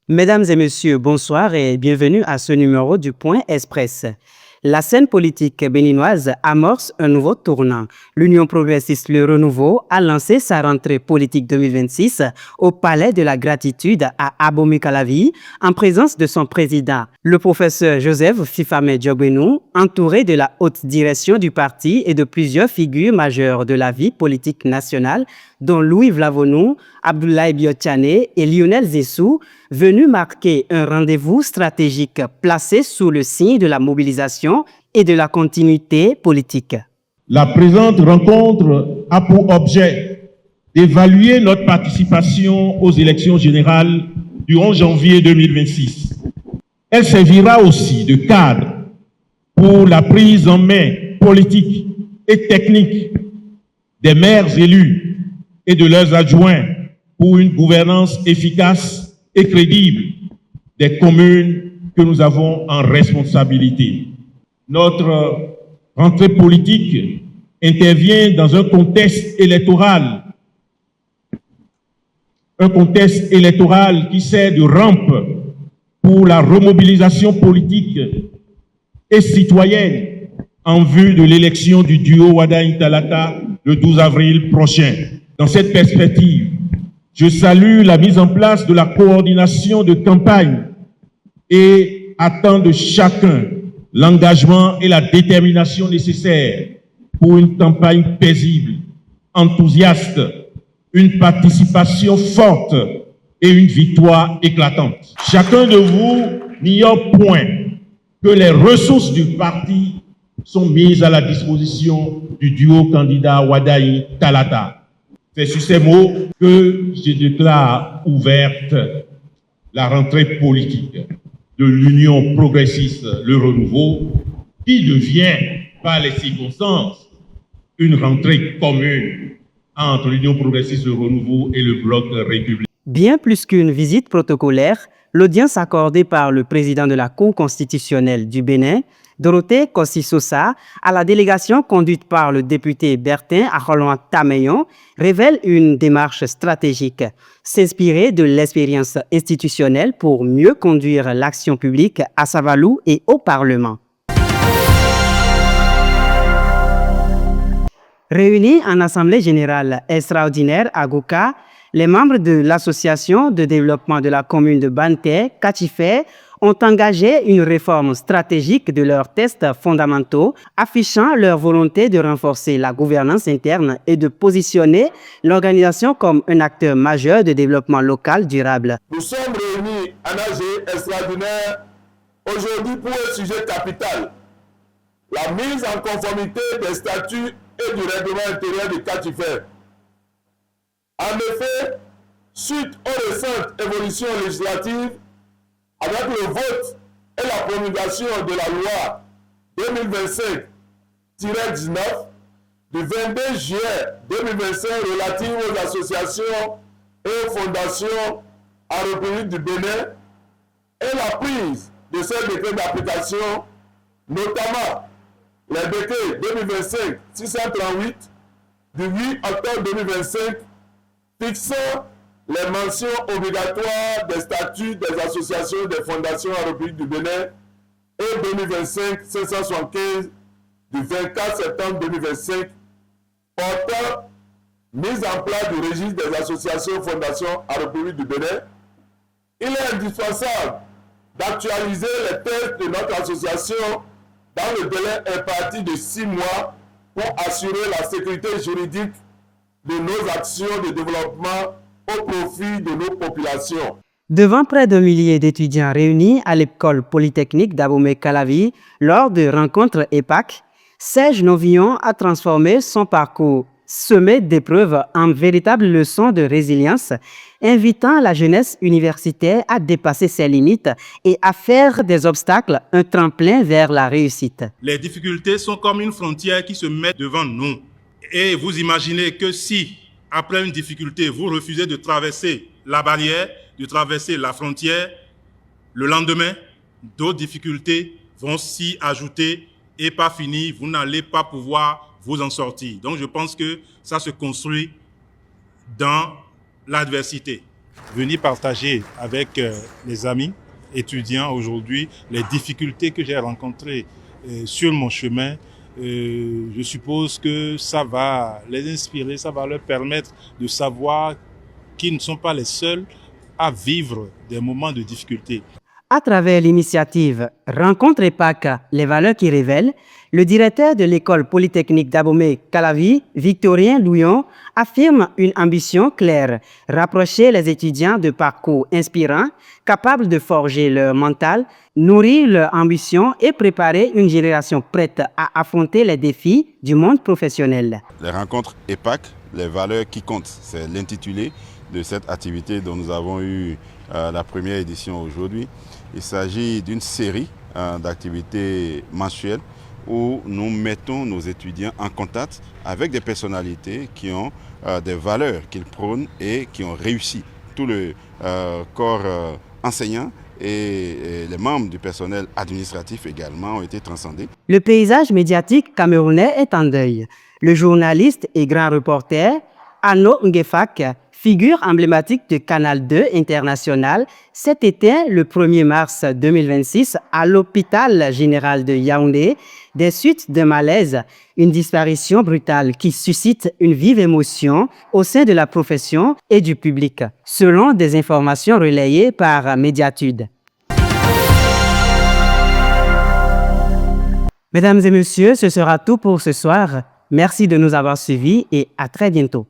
Mesdames et messieurs, bonsoir et bienvenue à ce numéro du Point Express. La scène politique béninoise amorce un nouveau tournant. L'Union progressiste Le Renouveau a lancé sa rentrée politique 2026 au Palais de la Gratitude à Abomey-Calavi en présence de son président, le professeur Joseph Fifamé Diogbenou, entouré de la haute direction du parti et de plusieurs figures majeures de la vie politique nationale, dont Louis Vlavonou, Abdoulaye Biotchane et Lionel Zessou, venus marquer un rendez-vous stratégique placé sous le signe de la mobilisation et de la continuité politique. La présente rencontre a pour objet d'évaluer notre participation aux élections générales du 11 janvier 2026. Elle servira aussi de cadre pour la prise en main politique et technique des maires élus et de leurs adjoints pour une gouvernance efficace et crédible des communes que nous avons en responsabilité. Notre rentrée politique intervient dans un contexte électoral qui sert de rampe pour la remobilisation politique et citoyenne en vue de l'élection du duo Wadaï-Talata le 12 avril prochain. Dans cette perspective, je salue la mise en place de la coordination de campagne et attends de chacun l'engagement et la détermination nécessaires pour une campagne paisible, enthousiaste, une participation forte et une victoire éclatante. Chacun de vous n'ignore point que les ressources du parti sont mises à la disposition du duo candidat Wadaï-Talata. C'est sur ces mots que je déclare ouverte la rentrée politique de l'Union progressiste Le Renouveau, qui devient, par les circonstances, une rentrée commune entre l'Union progressiste Le Renouveau et le Bloc républicain. Bien plus qu'une visite protocolaire, l'audience accordée par le président de la Cour constitutionnelle du Bénin, Dorothée Kossi-Sosa, à la délégation conduite par le député Bertin Akholwan Tameyon, révèle une démarche stratégique, s'inspirer de l'expérience institutionnelle pour mieux conduire l'action publique à Savalou et au Parlement. Réunis en Assemblée générale extraordinaire à Gouka, les membres de l'Association de développement de la commune de Banté, Kachifé, ont engagé une réforme stratégique de leurs tests fondamentaux, affichant leur volonté de renforcer la gouvernance interne et de positionner l'organisation comme un acteur majeur de développement local durable. Nous sommes réunis en AG extraordinaire aujourd'hui pour un sujet capital, la mise en conformité des statuts et du règlement intérieur de Kachifé. En effet, suite aux récentes évolutions législatives, avec le vote et la promulgation de la loi 2025-19 du 22 juillet 2025 relative aux associations et aux fondations en République du Bénin et la prise de ces décrets d'application, notamment les décrets 2025-638 du 8 octobre 2025 fixant les mentions obligatoires des statuts des associations et des fondations en République du Bénin et 2025-575 du 24 septembre 2025 portant mise en place du registre des associations et fondations en République du Bénin, il est indispensable d'actualiser les textes de notre association dans le délai imparti de 6 mois pour assurer la sécurité juridique de nos actions de développement au profit de nos populations. Devant près d'un millier d'étudiants réunis à l'école polytechnique d'Abomey-Calavi lors de rencontres EPAC, Serge Novillon a transformé son parcours semé d'épreuves en véritable leçon de résilience, invitant la jeunesse universitaire à dépasser ses limites et à faire des obstacles un tremplin vers la réussite. Les difficultés sont comme une frontière qui se met devant nous. Et vous imaginez que si, après une difficulté, vous refusez de traverser la barrière, de traverser la frontière, le lendemain, d'autres difficultés vont s'y ajouter et pas fini, vous n'allez pas pouvoir vous en sortir. Donc je pense que ça se construit dans l'adversité. venir partager avec les amis étudiants aujourd'hui les difficultés que j'ai rencontrées sur mon chemin. Je suppose que ça va les inspirer, ça va leur permettre de savoir qu'ils ne sont pas les seuls à vivre des moments de difficulté. À travers l'initiative Rencontre EPAC, les valeurs qui révèlent, le directeur de l'école polytechnique d'Abomey-Calavi, Victorien Louillon, affirme une ambition claire, rapprocher les étudiants de parcours inspirants, capables de forger leur mental, nourrir leur ambition et préparer une génération prête à affronter les défis du monde professionnel. Les rencontres EPAC, les valeurs qui comptent, c'est l'intitulé de cette activité dont nous avons eu la première édition aujourd'hui. Il s'agit d'une série d'activités mensuelles où nous mettons nos étudiants en contact avec des personnalités qui ont des valeurs qu'ils prônent et qui ont réussi. Tout le corps enseignant et les membres du personnel administratif également ont été transcendés. Le paysage médiatique camerounais est en deuil. Le journaliste et grand reporter Arnaud Nguefak, figure emblématique de Canal 2 International, s'est éteint le 1er mars 2026 à l'hôpital général de Yaoundé des suites d'un malaise, une disparition brutale qui suscite une vive émotion au sein de la profession et du public, selon des informations relayées par Mediatude. Mesdames et messieurs, ce sera tout pour ce soir. Merci de nous avoir suivis et à très bientôt.